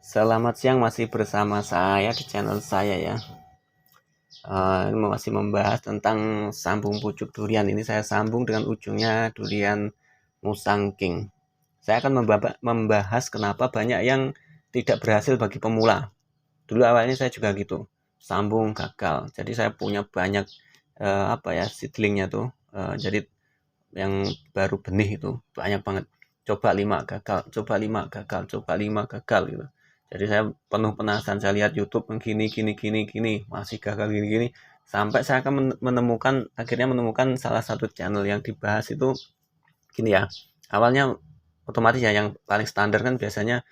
Selamat siang, masih bersama saya di channel saya ya. Ini masih membahas tentang sambung pucuk durian. Ini saya sambung dengan ujungnya durian Musang King. Saya akan membahas kenapa banyak yang tidak berhasil bagi pemula. Dulu awalnya saya juga gitu, sambung gagal. Jadi saya punya banyak seedlingnya tuh. Jadi yang baru benih itu banyak banget. Coba 5 gagal, coba 5 gagal, coba 5 gagal gitu. Jadi saya penuh penasaran, saya lihat YouTube gini, masih gagal gini, sampai saya akan akhirnya menemukan salah satu channel yang dibahas itu gini ya. Awalnya otomatis ya yang paling standar kan biasanya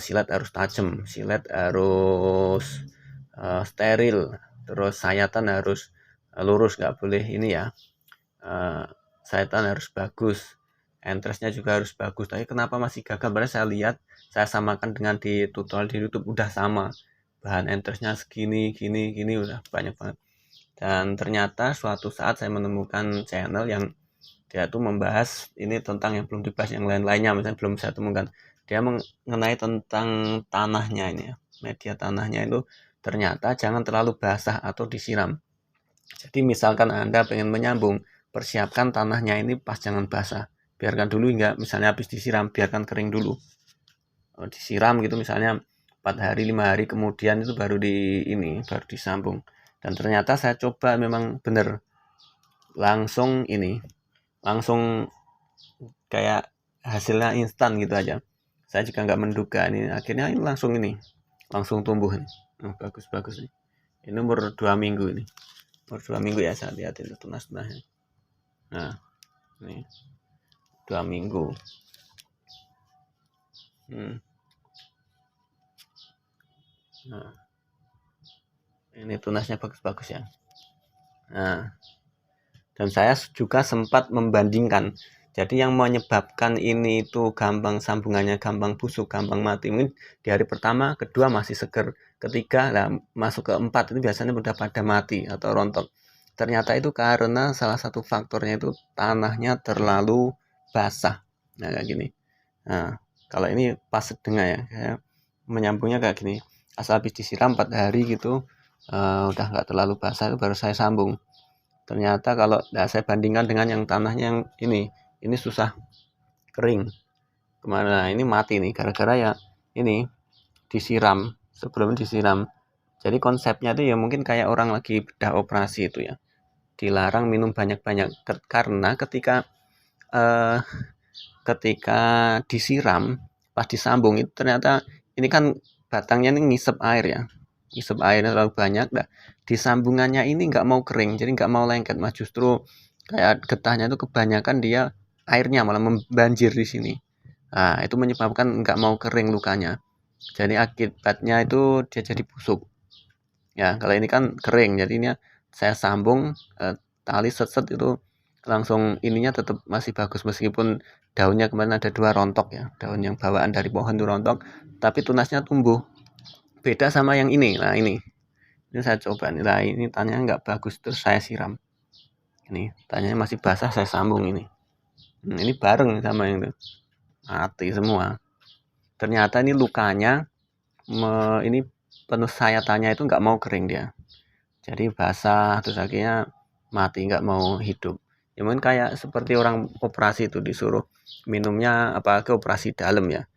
silet harus tajam, silet harus steril, terus sayatan harus lurus, nggak boleh ini ya. Uh, Sayatan harus bagus, entrestnya juga harus bagus. Tapi kenapa masih gagal? Padahal saya lihat, saya samakan dengan di tutorial di YouTube udah sama, bahan entrestnya segini, gini udah banyak banget. Dan ternyata suatu saat saya menemukan channel yang dia tuh membahas ini tentang yang belum dibahas yang lain-lainnya, misalnya belum saya temukan. Dia mengenai tentang tanahnya ini ya, media tanahnya itu ternyata jangan terlalu basah atau disiram. Jadi misalkan Anda pengen menyambung, persiapkan tanahnya ini pas jangan basah. Biarkan dulu hingga misalnya habis disiram, biarkan kering dulu. Disiram gitu misalnya 4 hari, 5 hari kemudian itu baru baru disambung. Dan ternyata saya coba memang benar. Langsung kayak hasilnya instan gitu aja. Saya juga nggak menduga ini, akhirnya ini langsung tumbuh. Bagus-bagus nih. Ini umur 2 minggu ini. Umur 2 minggu ya, saya lihat itu tunas-tunasnya. Nah, ini 2 minggu. Nah, ini tunasnya bagus-bagus ya. Nah, dan saya juga sempat membandingkan. Jadi yang menyebabkan ini itu gampang sambungannya, gampang busuk, gampang mati. Mungkin di hari pertama, kedua masih seger. Ketiga, lah masuk ke 4 itu biasanya udah pada mati atau rontok. Ternyata itu karena salah satu faktornya itu tanahnya terlalu basah. Nah, kayak gini. Nah, kalau ini pas setengah ya. Saya menyambungnya kayak gini. Asal habis disiram 4 hari gitu, udah nggak terlalu basah itu baru saya sambung. Ternyata kalau saya bandingkan dengan yang tanahnya yang ini susah kering. Kemana ini mati nih gara-gara ya ini disiram, sebelum disiram. Jadi konsepnya itu ya mungkin kayak orang lagi bedah operasi itu ya. Dilarang minum banyak-banyak karena eh, ketika disiram pas disambung itu ternyata ini kan batangnya ini ngisep air ya, ngisep airnya terlalu banyak. Nah, di sambungannya ini nggak mau kering, jadi nggak mau lengket mas, justru kayak getahnya itu kebanyakan dia airnya malah membanjir di sini. Nah, itu menyebabkan nggak mau kering lukanya, jadi akibatnya itu dia jadi busuk ya. Kalau ini kan kering, jadi ini saya sambung tali set itu langsung ininya tetap masih bagus meskipun daunnya kemarin ada 2 rontok ya, daun yang bawaan dari pohon itu rontok, tapi tunasnya tumbuh. Beda sama yang ini. Nah, ini saya coba nih. Nah, ini tanyanya nggak bagus terus saya siram. Ini tanyanya masih basah saya sambung ini. Ini bareng sama yang itu. Mati semua. Ternyata ini lukanya ini penuh sayatannya itu nggak mau kering dia. Jadi basah terus akhirnya mati, nggak mau hidup. Ya mungkin kayak seperti orang operasi itu disuruh minumnya ke operasi dalam ya.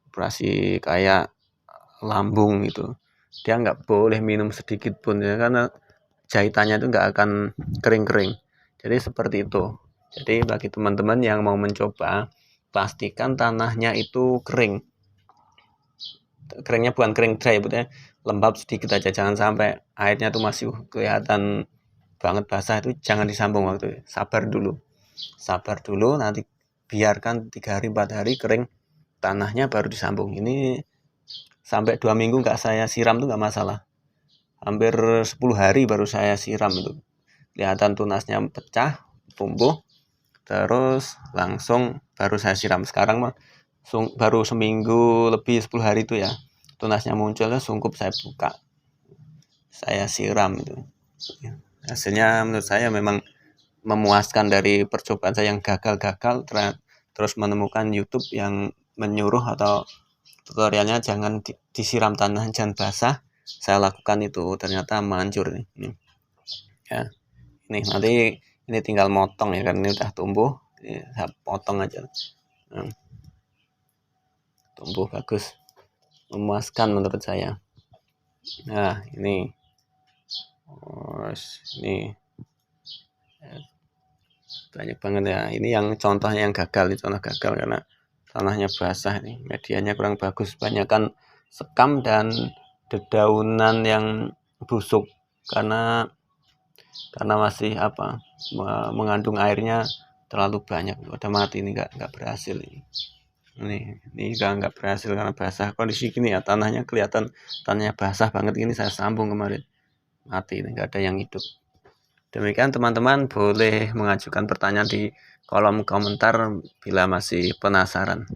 Operasi kayak lambung itu. Dia nggak boleh minum sedikit pun ya, karena jahitannya itu nggak akan kering-kering. Jadi seperti itu. Jadi bagi teman-teman yang mau mencoba, pastikan tanahnya itu kering. Keringnya bukan kering dry, betulnya lembab sedikit aja, jangan sampai airnya tuh masih kelihatan banget basah, itu jangan disambung waktu itu. Sabar dulu, nanti biarkan 3 hari 4 hari kering tanahnya baru disambung. Ini sampai 2 minggu nggak saya siram tuh nggak masalah, hampir 10 hari baru saya siram itu kelihatan tunasnya pecah, tumbuh, terus langsung baru saya siram. Sekarang mah baru seminggu lebih, 10 hari itu ya, tunasnya muncul, sungkup saya buka, saya siram itu. Hasilnya menurut saya memang memuaskan. Dari percobaan saya yang gagal terus menemukan YouTube yang menyuruh atau tutorialnya jangan disiram tanah, jangan basah. Saya lakukan itu, ternyata manjur nih. Ya, ini nanti ini tinggal motong ya kan, ini udah tumbuh, ini saya potong aja. Tumbuh bagus, memuaskan menurut saya. Nah ini banyak banget ya. Ini yang contohnya yang gagal, ini contoh gagal karena tanahnya basah nih, medianya kurang bagus, banyak kan sekam dan dedaunan yang busuk karena masih mengandung airnya terlalu banyak, udah mati. Ini nggak berhasil ini nggak berhasil karena basah. Kondisi gini ya, tanahnya kelihatan tanahnya basah banget. Ini saya sambung kemarin, mati, ini nggak ada yang hidup. Demikian teman-teman, boleh mengajukan pertanyaan di kolom komentar bila masih penasaran.